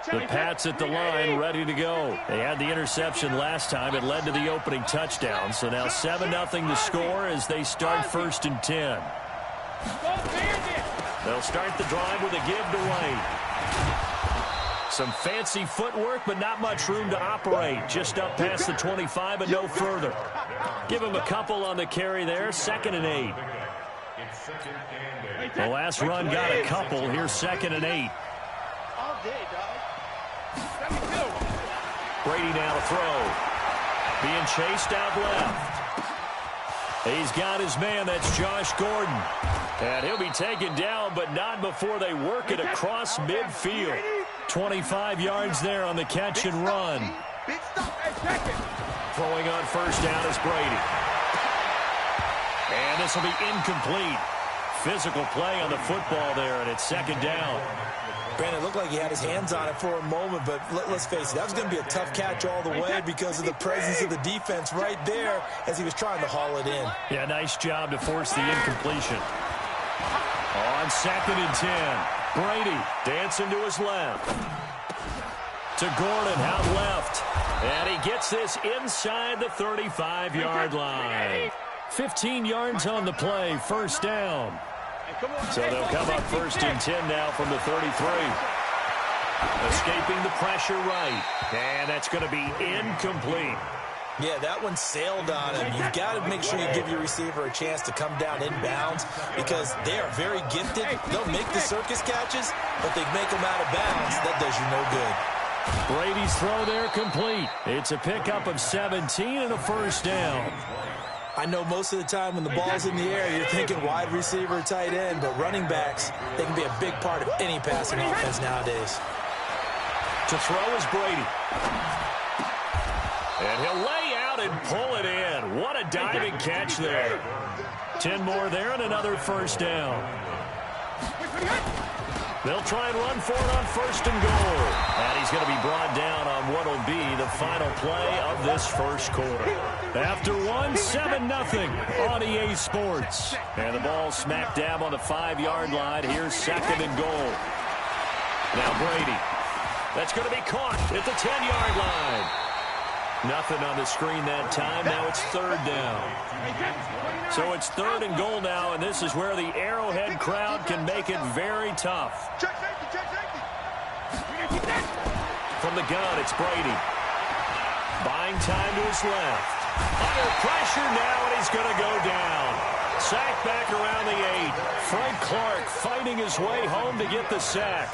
The Pats at the line, ready to go. They had the interception last time. It led to the opening touchdown. So now 7-0 to score as they start 1st and 10. They'll start the drive with a give to Wayne. Some fancy footwork, but not much room to operate. Just up past the 25 and no further. Give him a couple on the carry there. 2nd and 8. The last run got a couple. Here's 2nd and 8. Brady now to throw. Being chased out left. He's got his man. That's Josh Gordon. And he'll be taken down, but not before they work it across midfield. 25 yards there on the catch and run. Throwing on 1st down is Brady. And this will be incomplete. Physical play on the football there, and it's 2nd down. Brandon, it looked like he had his hands on it for a moment, but let's face it, that was going to be a tough catch all the way because of the presence of the defense right there as he was trying to haul it in. Yeah, nice job to force the incompletion. On 2nd and 10, Brady dancing to his left. To Gordon, out left. And he gets this inside the 35-yard line. 15 yards on the play, 1st down. So they'll come up 1st and 10 now from the 33. Escaping the pressure right. And that's going to be incomplete. Yeah, that one sailed on him. You've got to make sure you give your receiver a chance to come down inbounds because they are very gifted. They'll make the circus catches, but they make them out of bounds. That does you no good. Brady's throw there complete. It's a pickup of 17 and a 1st down. I know most of the time when the ball's in the air, you're thinking wide receiver, tight end, but running backs, they can be a big part of any passing offense nowadays. To throw is Brady. And he'll lay out and pull it in. What a diving catch there. 10 more there and another 1st down. They'll try and run for it on 1st and goal. And he's going to be brought down on what will be the final play of this 1st quarter. After 7-0 on EA Sports. And the ball smack dab on the 5-yard line. Here's 2nd and goal. Now Brady. That's going to be caught at the 10-yard line. Nothing on the screen that time. Now it's 3rd down. So it's 3rd and goal now, and this is where the Arrowhead crowd can make it very tough. From the gun, it's Brady. Buying time to his left. Under pressure now, and he's going to go down. Sack back around the 8. Frank Clark fighting his way home to get the sack.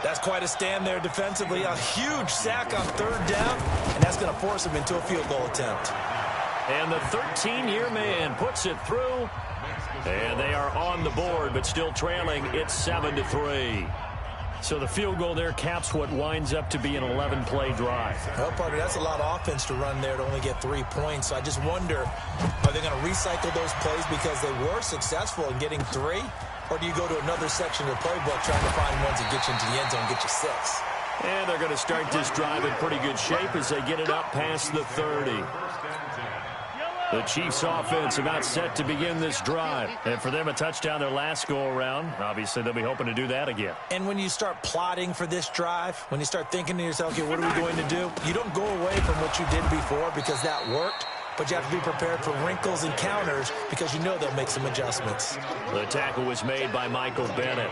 That's quite a stand there defensively. A huge sack on 3rd down, and that's going to force him into a field goal attempt. And the 13-year man puts it through. And they are on the board, but still trailing. It's 7-3. So the field goal there caps what winds up to be an 11-play drive. Well, partner, that's a lot of offense to run there to only get 3 points. So I just wonder, are they going to recycle those plays because they were successful in getting 3? Or do you go to another section of the playbook trying to find ones that get you into the end zone and get you 6? And they're going to start this drive in pretty good shape as they get it up past the 30. The Chiefs offense about set to begin this drive. And for them, a touchdown their last go-around. Obviously, they'll be hoping to do that again. And when you start plotting for this drive, when you start thinking to yourself, okay, what are we going to do? You don't go away from what you did before because that worked. But you have to be prepared for wrinkles and counters because you know they'll make some adjustments. The tackle was made by Michael Bennett.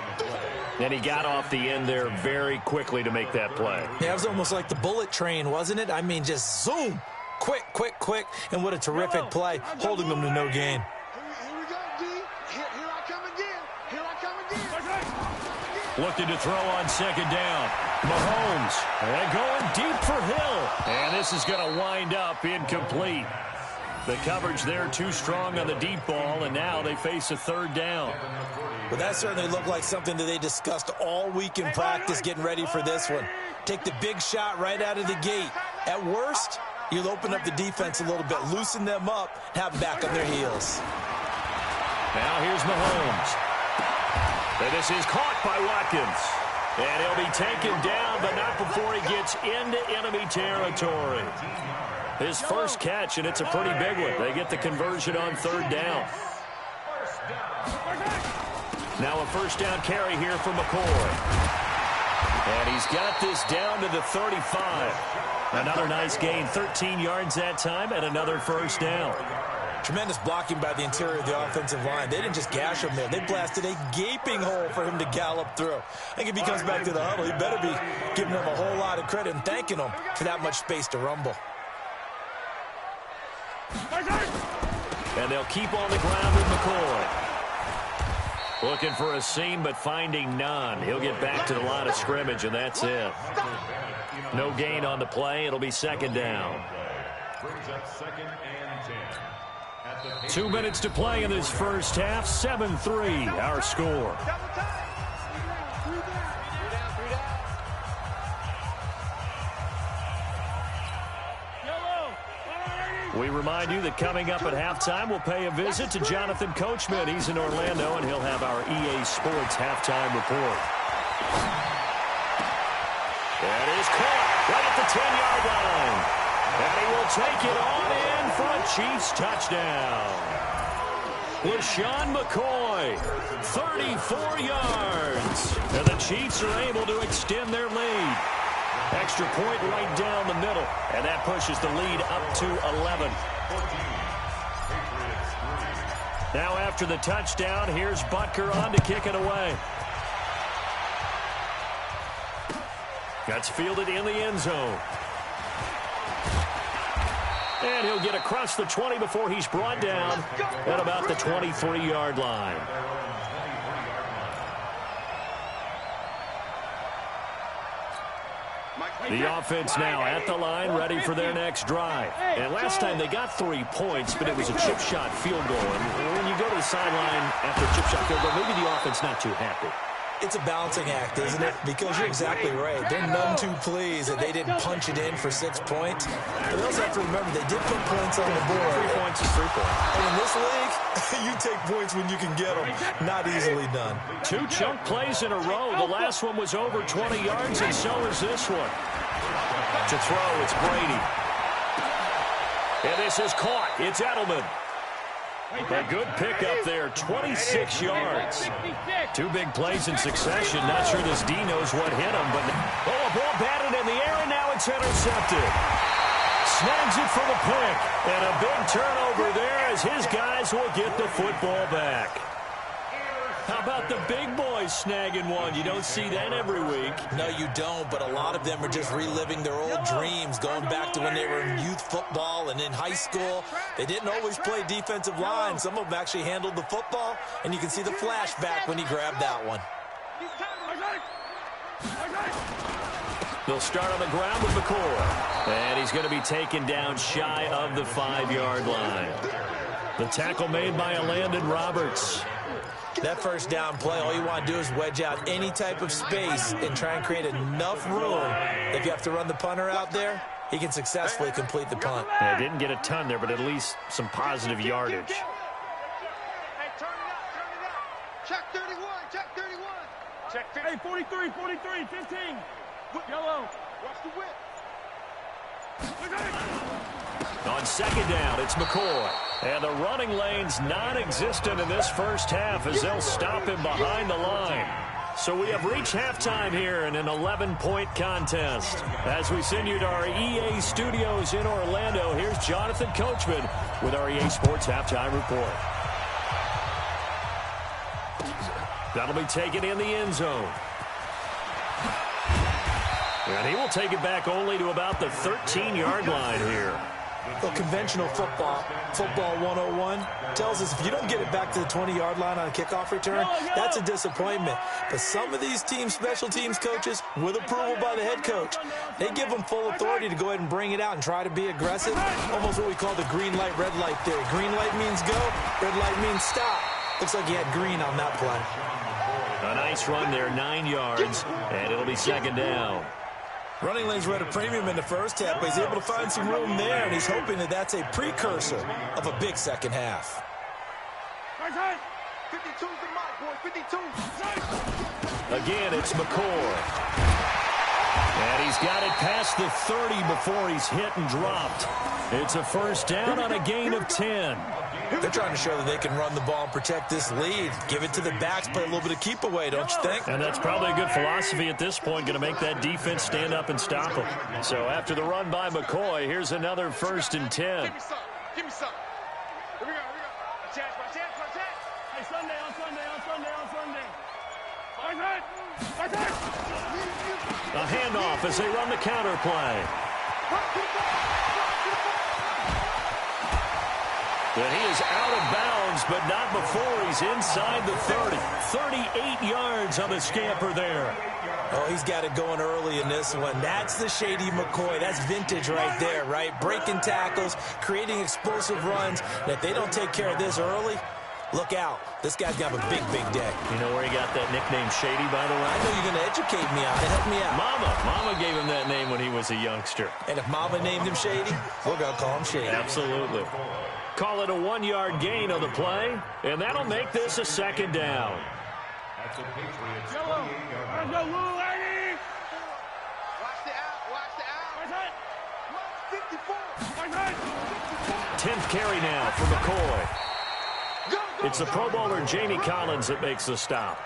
And he got off the end there very quickly to make that play. Yeah, it was almost like the bullet train, wasn't it? I mean, just zoom. Quick, quick, quick. And what a terrific play, holding them to no gain. Here we go, D. Here I come again. Here I come again. Looking to throw on 2nd down. Mahomes. And going deep for Hill. And this is going to wind up incomplete. The coverage there too strong on the deep ball, and now they face a 3rd down. Well, that certainly looked like something that they discussed all week in practice getting ready for this one. Take the big shot right out of the gate. At worst, you'll open up the defense a little bit, loosen them up, have them back on their heels. Now here's Mahomes. And this is caught by Watkins. And he'll be taken down, but not before he gets into enemy territory. His first catch, and it's a pretty big one. They get the conversion on 3rd down. Now a 1st down carry here for McCoy. And he's got this down to the 35. Another nice gain, 13 yards that time, and another first down. Tremendous blocking by the interior of the offensive line. They didn't just gash him there. They blasted a gaping hole for him to gallop through. I think if he comes back to the huddle, he better be giving him a whole lot of credit and thanking him for that much space to rumble. And they'll keep on the ground with McCoy. Looking for a seam, but finding none. He'll get back to the line of scrimmage, and that's it. No gain on the play. It'll be second down. 2 minutes to play in this first half. 7-3, our score. We remind you that coming up at halftime, we'll pay a visit to Jonathan Coachman. He's in Orlando, and he'll have our EA Sports halftime report. That is caught right at the 10-yard line. And he will take it on in for a Chiefs touchdown. LaShawn McCoy, 34 yards. And the Chiefs are able to extend their lead. Extra point right down the middle, and that pushes the lead up to 11. Now after the touchdown, here's Butker on to kick it away. That's fielded in the end zone. And he'll get across the 20 before he's brought down at about the 23-yard line. The offense now at the line, ready for their next drive. And last time they got 3 points, but it was a chip shot field goal. And when you go to the sideline after a chip shot field goal, maybe the offense not too happy. It's a balancing act, isn't it? Because you're exactly right. They're none too pleased that they didn't punch it in for 6 points. But they also have to remember they did put points on the board. 3 points is 3 points. And in this league, you take points when you can get them. Not easily done. 2 chunk plays in a row. The last one was over 20 yards, and so is this one. To throw, it's Brady. And this is caught. It's Edelman. A good pickup there, 26 yards. 2 big plays in succession. Not sure this D knows what hit him, but a ball batted in the air, and now it's intercepted. Snags it for the pick, and a big turnover there as his guys will get the football back. How about the big boys snagging one? You don't see that every week. No, you don't, but a lot of them are just reliving their old dreams, going back to when they were in youth football and in high school. They didn't always play defensive line. Some of them actually handled the football, and you can see the flashback when he grabbed that one. They'll start on the ground with McCoy. And he's going to be taken down shy of the 5-yard line. The tackle made by Landon Roberts. That first down play, all you want to do is wedge out any type of space and try and create enough room. If you have to run the punter out there, he can successfully complete the punt. Yeah, didn't get a ton there, but at least some positive yardage. Hey, turn it up. Check 31, check 31. Check 50. Hey, 43, 15. Yellow. Watch the whip. On second down, it's McCoy. And the running lane's non-existent in this first half as they'll stop him behind the line. So we have reached halftime here in an 11-point contest. As we send you to our EA studios in Orlando, here's Jonathan Coachman with our EA Sports halftime report. That'll be taken in the end zone. And he will take it back only to about the 13-yard line here. Well, conventional football 101, tells us if you don't get it back to the 20-yard line on a kickoff return, that's a disappointment. But some of these special teams coaches, with approval by the head coach, they give them full authority to go ahead and bring it out and try to be aggressive. Almost what we call the green light, red light theory. Green light means go, red light means stop. Looks like he had green on that play. A nice run there, 9 yards, and it'll be second down. Running lanes were at a premium in the first half, but he's able to find some room there, and he's hoping that that's a precursor of a big second half. 52's the mark, boy, 52. Again, it's McCoy. And he's got it past the 30 before he's hit and dropped. It's a first down on a gain of 10. They're trying to show that they can run the ball and protect this lead. Give it to the backs, play a little bit of keep away, don't you think? And that's probably a good philosophy at this point, going to make that defense stand up and stop them. So after the run by McCoy, here's another 1st and 10. Give me some. Give me some. Here we go. Here we go. Watch out. Hey, Sunday. A handoff as they run the counter play. But he is out of bounds, but not before he's inside the 30. 38 yards on the scamper there. Oh, he's got it going early in this one. That's the Shady McCoy. That's vintage right there, right? Breaking tackles, creating explosive runs. And if they don't take care of this early, look out. This guy's got a big, big day. You know where he got that nickname Shady, by the way? I know you're going to educate me on it. Help me out. Mama gave him that name when he was a youngster. And if Mama named him Shady, we're going to call him Shady. Absolutely. Call it a 1-yard gain on the play, and that'll make this a 2nd down. Yellow. Let's go, Lou, lady. Watch the out. 54. 10th carry now for McCoy. It's the Pro Bowler Jamie Collins that makes the stop.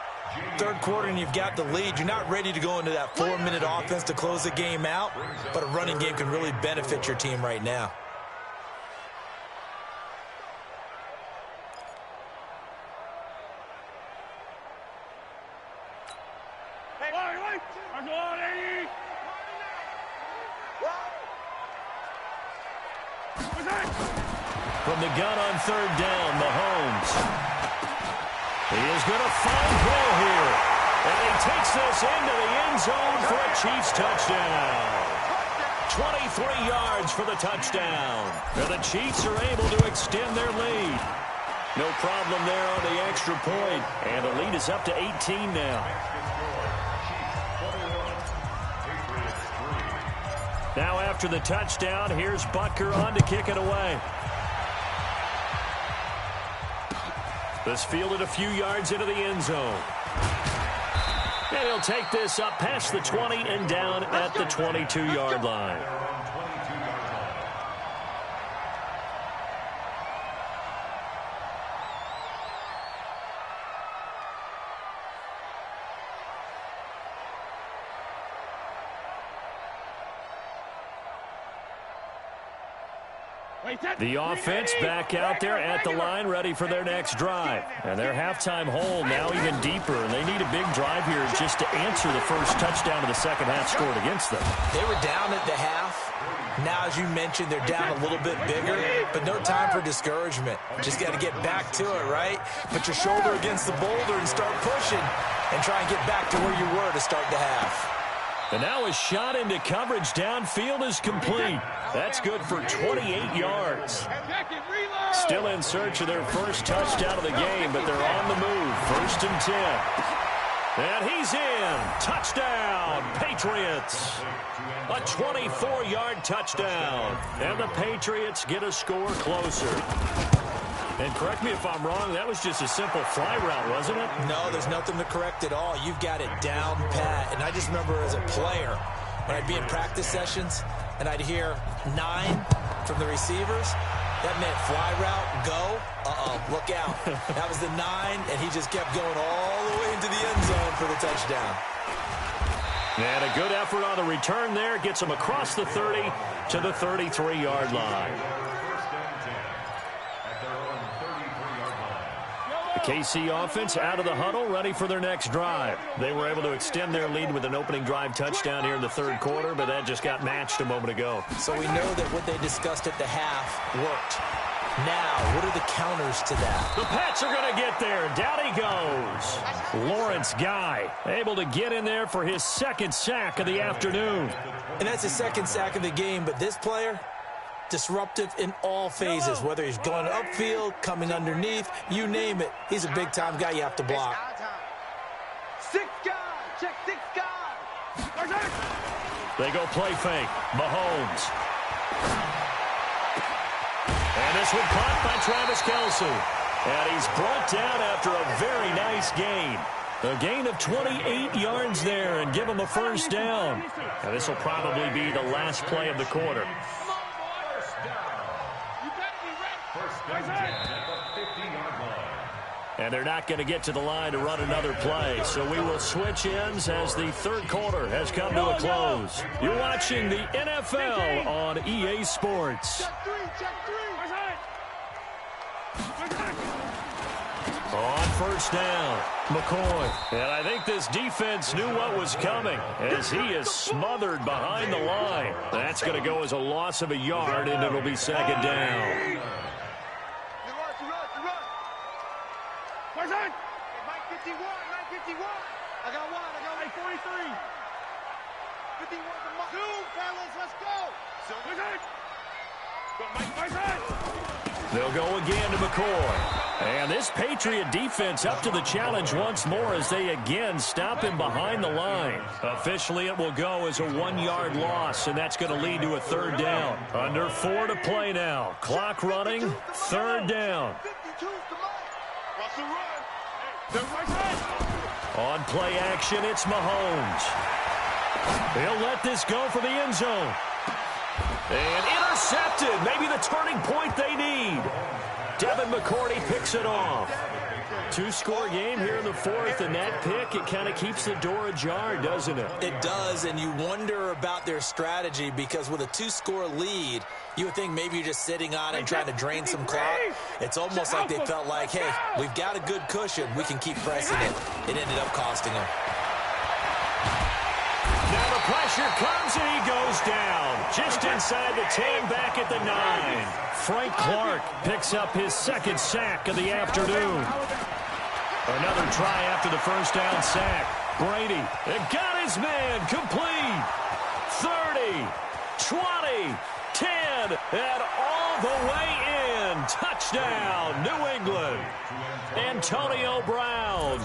3rd quarter and you've got the lead. You're not ready to go into that 4-minute offense to close the game out, but a running game can really benefit your team right now. From the gun on 3rd down, Mahomes. He is going to find Hill here. And he takes this into the end zone for a Chiefs touchdown. 23 yards for the touchdown. And the Chiefs are able to extend their lead. No problem there on the extra point. And the lead is up to 18 now. Now after the touchdown, here's Butker on to kick it away. This fielded a few yards into the end zone. And he'll take this up past the 20 and down at the 22-yard line. The offense back out there at the line, ready for their next drive. And their halftime hole now even deeper, and they need a big drive here just to answer the first touchdown of the second half scored against them. They were down at the half. Now, as you mentioned, they're down a little bit bigger, but no time for discouragement. Just got to get back to it, right? Put your shoulder against the boulder and start pushing and try and get back to where you were to start the half. And now a shot into coverage downfield is complete. That's good for 28 yards. Still in search of their first touchdown of the game, but they're on the move. 1st and 10. And he's in. Touchdown, Patriots. A 24-yard touchdown. And the Patriots get a score closer. And correct me if I'm wrong, that was just a simple fly route, wasn't it? No, there's nothing to correct at all. You've got it down pat. And I just remember as a player, when I'd be in practice sessions, and I'd hear 9 from the receivers, that meant fly route, go, look out. That was the 9, and he just kept going all the way into the end zone for the touchdown. And a good effort on the return there. Gets him across the 30 to the 33-yard line. The KC offense out of the huddle, ready for their next drive. They were able to extend their lead with an opening drive touchdown here in the 3rd quarter, but that just got matched a moment ago. So we know that what they discussed at the half worked. Now, what are the counters to that? The Pats are going to get there. Down he goes. Lawrence Guy able to get in there for his 2nd sack of the afternoon. And that's his 2nd sack of the game, but this player, disruptive in all phases, whether he's going upfield, coming underneath, you name it. He's a big-time guy you have to block. 6 guys. Check 6 guys. They go play fake. Mahomes. And this one caught by Travis Kelce. And he's brought down after a very nice gain. A gain of 28 yards there and give him a 1st down. And this will probably be the last play of the quarter. You better be ready. And they're not going to get to the line to run another play. So we will switch ends as the third quarter has come to a close. You're watching the NFL on EA Sports. On first down, McCoy. And I think this defense knew what was coming as he is smothered behind the line. That's going to go as a loss of a yard, and it'll be second down. Mike 51. I got one. I got like 43. 51 to Mike. Two, fellas, let's go. They'll go again to McCoy. And this Patriot defense up to the challenge once more as they again stop him behind the line. Officially, it will go as a 1-yard loss, and that's going to lead to a third down. Under 4 to play now. Clock running, third down. 52 to Mike. Watch the run. On play action, it's Mahomes. He'll let this go for the end zone. And intercepted. Maybe the turning point they need. Devin McCourty picks it off. 2-score game here in the fourth, and that pick, it kind of keeps the door ajar, doesn't it? It does, and you wonder about their strategy because with a 2-score lead, you would think maybe you're just sitting on it trying to drain some clock. It's almost like they felt like, hey, we've got a good cushion. We can keep pressing it. It ended up costing them. Now the pressure comes, and he goes down. Just inside the 10, back at the 9. Frank Clark picks up his second sack of the afternoon. Another try after the first down sack. Brady, it got his man complete. 30, 20, 10, and all the way in. Touchdown, New England. Antonio Brown,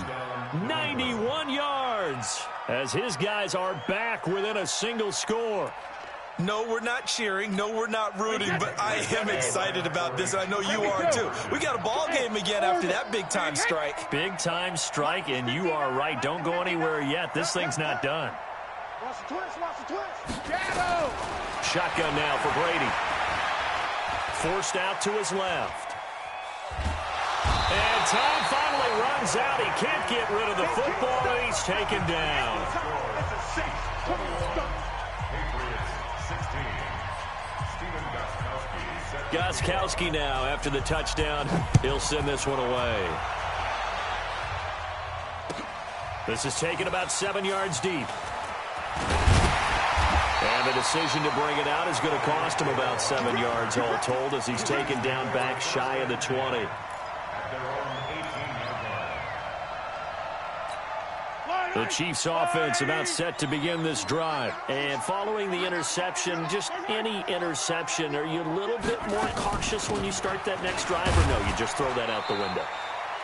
91 yards, as his guys are back within a single score. No, we're not cheering. No, we're not rooting, but I am excited about this, and I know you are too. We got a ball game again after that big-time strike. Big-time strike, and you are right. Don't go anywhere yet. This thing's not done. Watch the twist. Shotgun now for Brady. Forced out to his left. And time finally runs out. He can't get rid of the football, and he's taken down. Gostkowski now after the touchdown. He'll send this one away. This is taken about 7 yards deep. And the decision to bring it out is going to cost him about 7 yards all told as he's taken down back shy of the 20. The Chiefs offense about set to begin this drive. And following the interception, just any interception, are you a little bit more cautious when you start that next drive, or no, you just throw that out the window?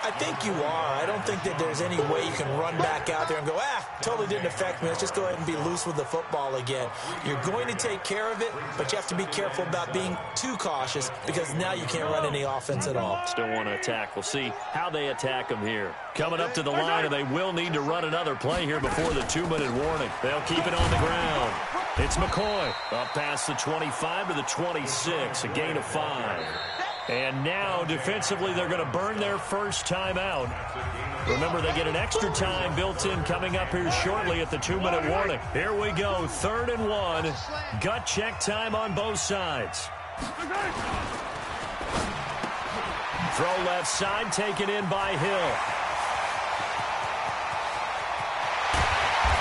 I think you are. I don't think that there's any way you can run back out there and go, totally didn't affect me. Let's just go ahead and be loose with the football again. You're going to take care of it, but you have to be careful about being too cautious because now you can't run any offense at all. Still want to attack. We'll see how they attack them here. Coming up to the line, and they will need to run another play here before the 2-minute warning. They'll keep it on the ground. It's McCoy up past the 25 to the 26, a gain of 5. And now, defensively, they're going to burn their first timeout. Remember, they get an extra time built in coming up here shortly at the 2-minute warning. Here we go, 3rd and 1. Gut check time on both sides. Throw left side, taken in by Hill.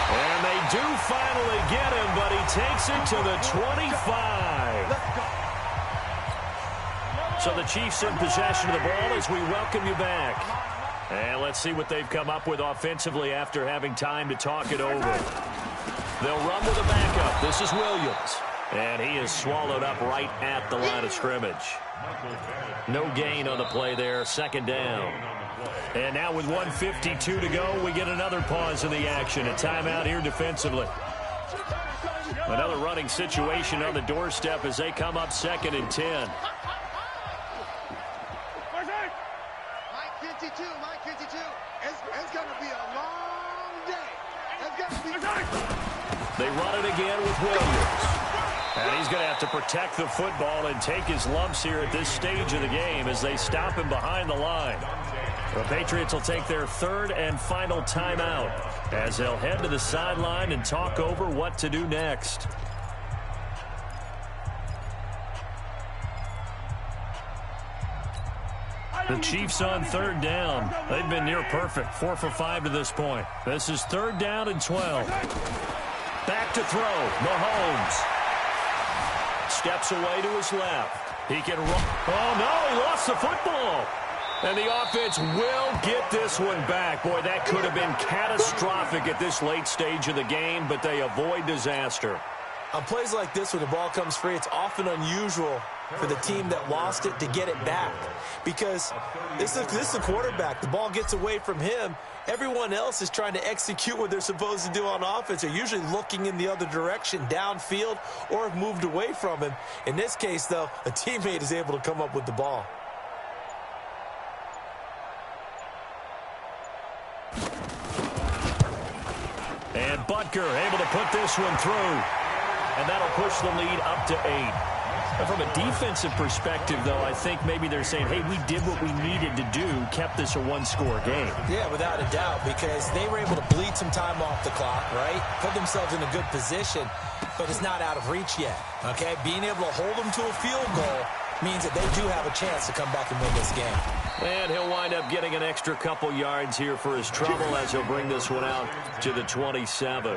And they do finally get him, but he takes it to the 25. So the Chiefs in possession of the ball as we welcome you back. And let's see what they've come up with offensively after having time to talk it over. They'll run with a backup. This is Williams. And he is swallowed up right at the line of scrimmage. No gain on the play there. Second down. And now with 1:52 to go, we get another pause in the action. A timeout here defensively. Another running situation on the doorstep as they come up 2nd and 10. Mike 52. It's going to be a long day. It's going to be... They run it again with Williams. And he's going to have to protect the football and take his lumps here at this stage of the game as they stop him behind the line. The Patriots will take their third and final timeout as they'll head to the sideline and talk over what to do next. The Chiefs on third down. They've been near perfect, 4 for 5 to this point. This is third down and 12. Back to throw, Mahomes. Steps away to his left. He can run. Oh, no, he lost the football. And the offense will get this one back. Boy, that could have been catastrophic at this late stage of the game, but they avoid disaster. On plays like this where the ball comes free, it's often unusual for the team that lost it to get it back. Because this is the quarterback. The ball gets away from him. Everyone else is trying to execute what they're supposed to do on offense. They're usually looking in the other direction, downfield, or have moved away from him. In this case, though, a teammate is able to come up with the ball. And Butker able to put this one through. And that'll push the lead up to 8. And from a defensive perspective, though, I think maybe they're saying, hey, we did what we needed to do, kept this a one-score game. Yeah, without a doubt, because they were able to bleed some time off the clock, right? Put themselves in a good position, but it's not out of reach yet, okay? Being able to hold them to a field goal means that they do have a chance to come back and win this game. And he'll wind up getting an extra couple yards here for his trouble as he'll bring this one out to the 27.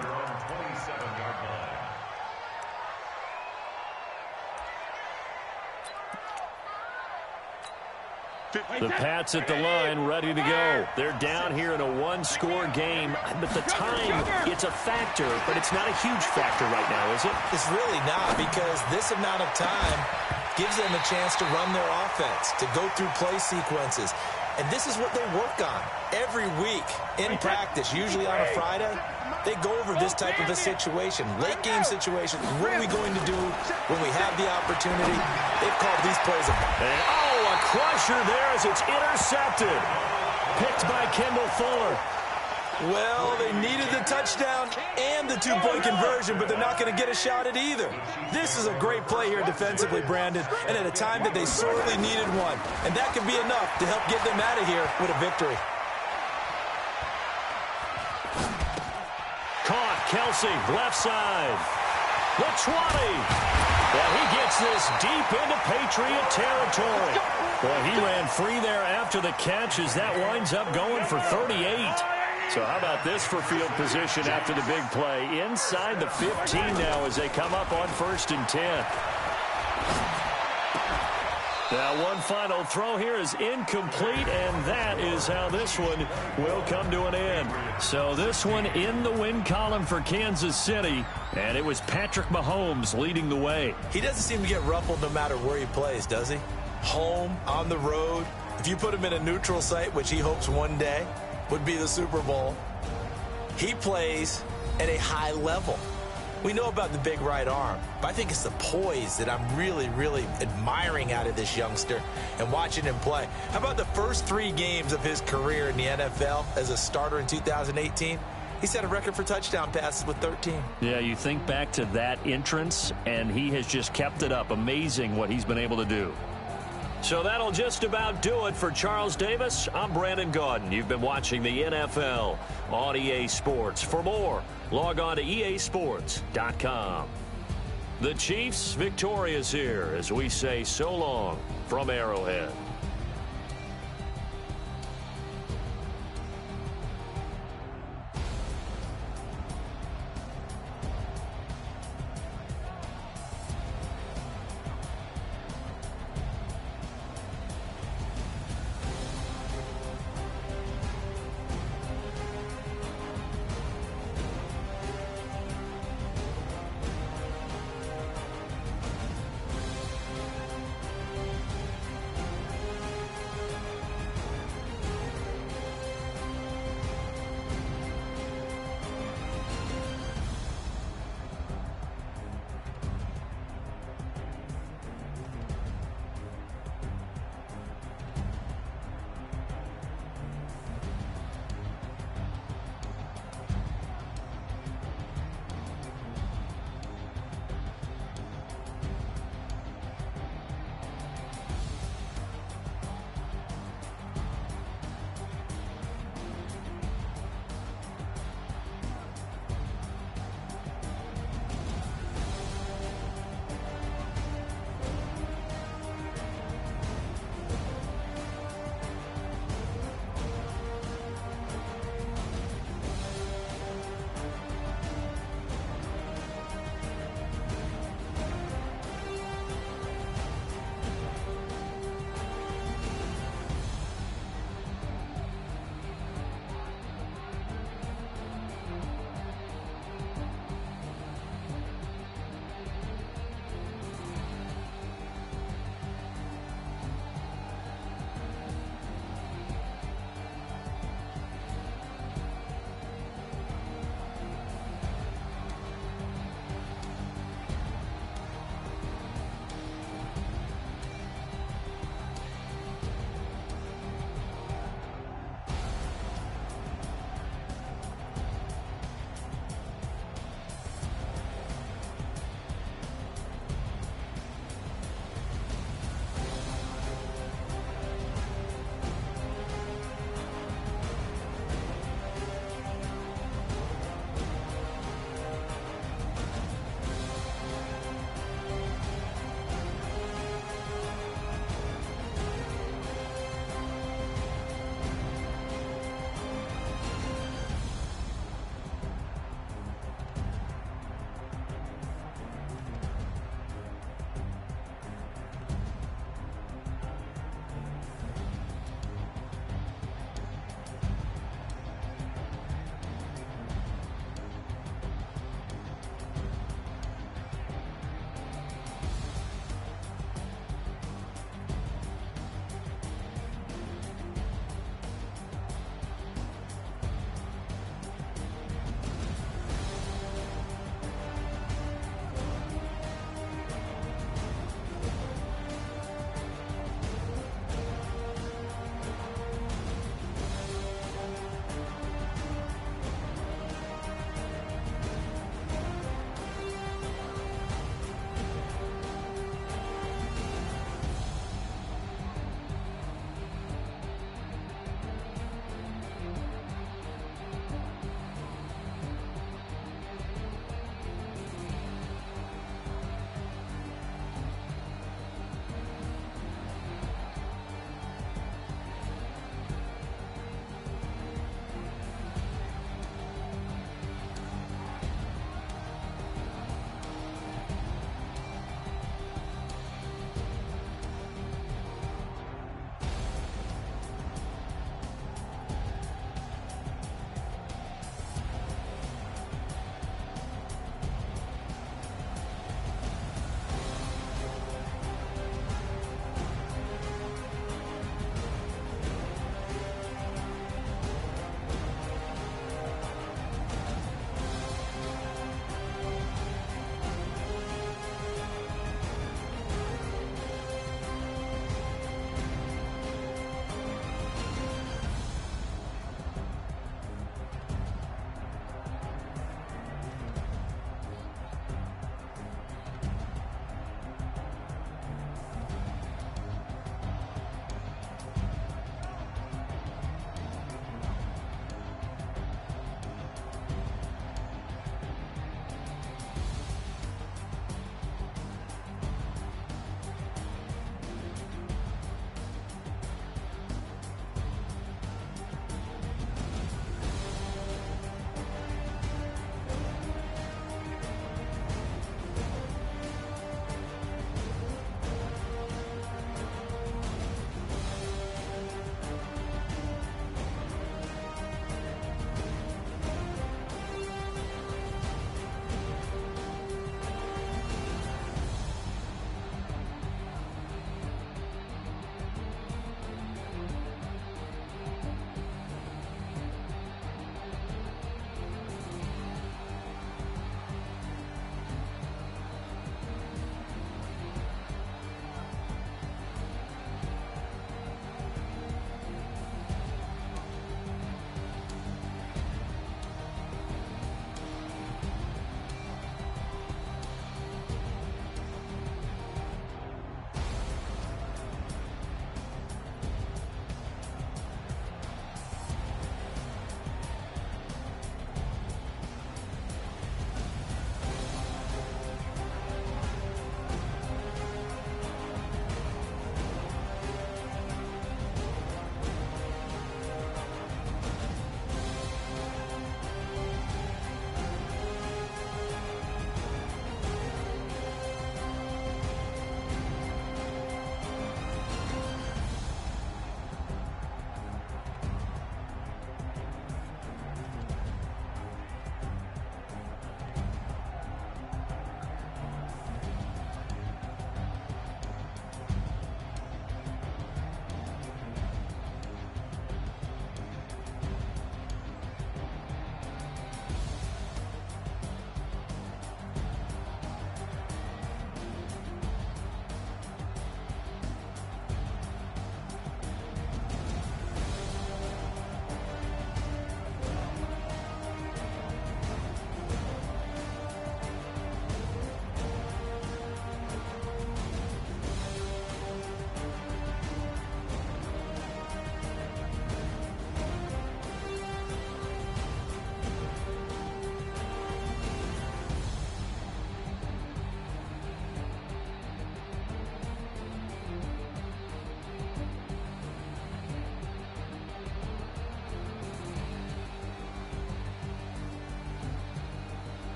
The Pats at the line, ready to go. They're down here in a one-score game. But the time, it's a factor, but it's not a huge factor right now, is it? It's really not, because this amount of time gives them a chance to run their offense, to go through play sequences. And this is what they work on every week in practice, usually on a Friday. They go over this type of a situation, late game situation. What are we going to do when we have the opportunity? They've called these plays a crusher there as it's intercepted. Picked by Kendall Fuller. Well, they needed the touchdown and the two-point conversion, but they're not going to get a shot at either. This is a great play here defensively, Brandon, and at a time that they sorely needed one. And that could be enough to help get them out of here with a victory. Caught, Kelsey, left side. The 20. Well, he gets this deep into Patriot territory. Well, he ran free there after the catch as that winds up going for 38. So how about this for field position after the big play? Inside the 15 now as they come up on 1st and 10. Now one final throw here is incomplete, and that is how this one will come to an end. So this one in the win column for Kansas City, and it was Patrick Mahomes leading the way. He doesn't seem to get ruffled no matter where he plays, does he? Home, on the road. If you put him in a neutral site, which he hopes one day would be the Super Bowl, he plays at a high level. We know about the big right arm, but I think it's the poise that I'm really, really admiring out of this youngster and watching him play. How about the first 3 games of his career in the NFL as a starter in 2018? He set a record for touchdown passes with 13. Yeah, you think back to that entrance, and he has just kept it up. Amazing what he's been able to do. So that'll just about do it for Charles Davis. I'm Brandon Gaudin. You've been watching the NFL on EA Sports. For more, log on to easports.com. The Chiefs victorious here as we say so long from Arrowhead.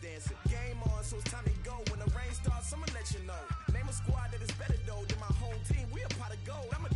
dancing. Game on, so it's time to go. When the rain starts, I'ma let you know. Name a squad that is better though than my home team. We a pot of gold. I'm a